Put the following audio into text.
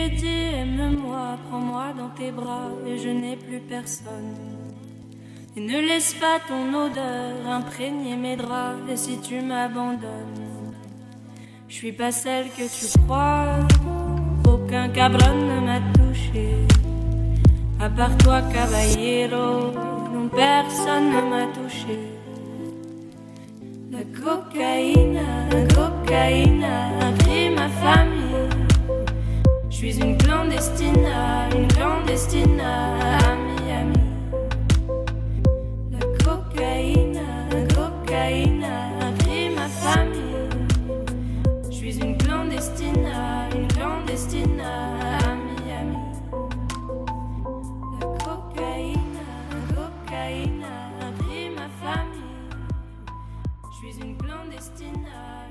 lui dis aime-moi, prends-moi dans tes bras et je n'ai plus personne. Et ne laisse pas ton odeur imprégner mes draps. Et si tu m'abandonnes, je suis pas celle que tu crois. Aucun cabron ne m'a touché, à part toi caballero, non personne ne m'a touché. La cocaïne a pris ma famille. Je suis une clandestine à Miami. La cocaïne a pris ma famille. Je suis une clandestine à Miami. La cocaïne a pris ma famille. Je suis une clandestine à